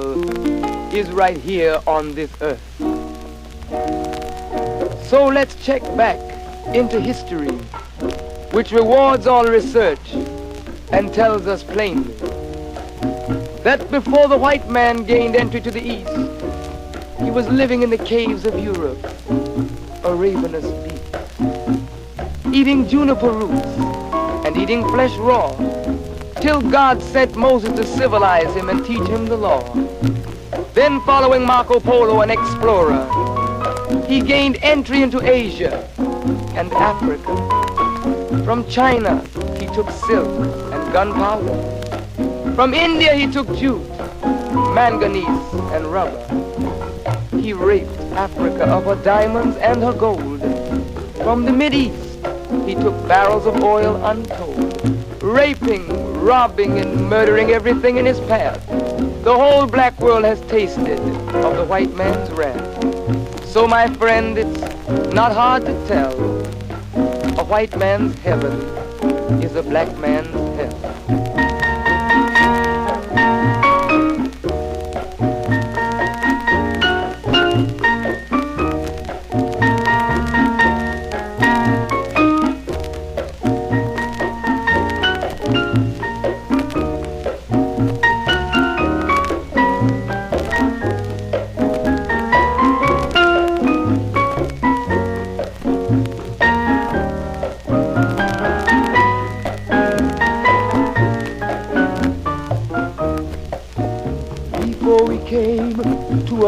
is right here on this earth. So let's check back into history, which rewards all research and tells us plainly that before the white man gained entry to the East, he was living in the caves of Europe, a ravenous beast, eating juniper roots and eating flesh raw, till God sent Moses to civilize him and teach him the law. Then following Marco Polo, an explorer, he gained entry into Asia and Africa. From China, he took silk and gunpowder. From India, he took jute, manganese, and rubber. He raped Africa of her diamonds and her gold. From the Mideast, he took barrels of oil untold, raping, robbing, and murdering everything in his path. The whole black world has tasted of the white man's wrath. So, my friend, it's not hard to tell. A white man's heaven is a black man's hell.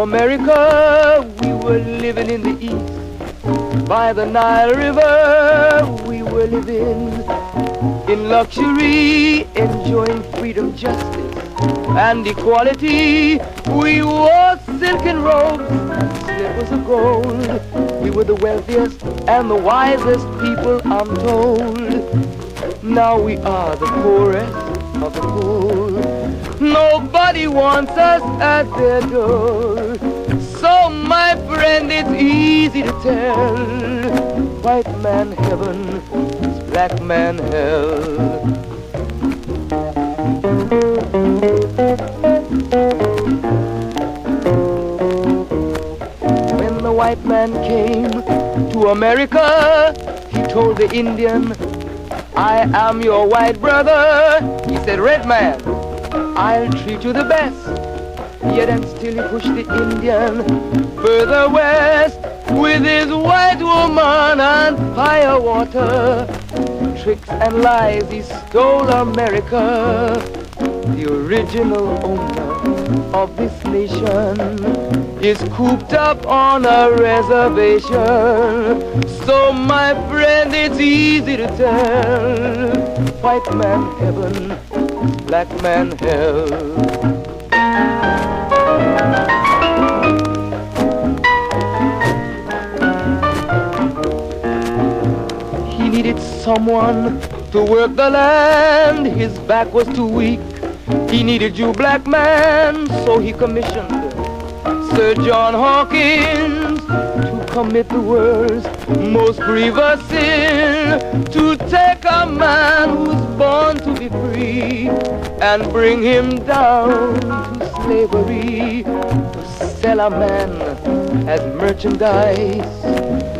America, we were living in the East. By the Nile River, we were living in luxury, enjoying freedom, justice, and equality. We wore silken robes and slippers of gold. We were the wealthiest and the wisest people, I'm told. Now we are the poorest of the poor. Nobody wants us at their door. So, my friend, it's easy to tell. White man heaven is black man hell. When the white man came to America, he told the Indian, I am your white brother. He said, red man, I'll treat you the best. Yet and still he pushed the Indian further west with his white woman and fire water. Tricks and lies, he stole America. The original owner of this nation is cooped up on a reservation. So, my friend, it's easy to tell. White man heaven, black man hell. He needed someone to work the land. His back was too weak. He needed you, black man, so he commissioned Sir John Hawkins to commit the world's most grievous sin, to take a man who's born to be free and bring him down to slavery, to sell a man as merchandise,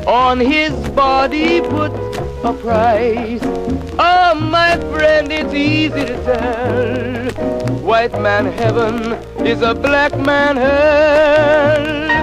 on his body put a price. Oh, my friend, it's easy to tell. white man heaven is a black man hell.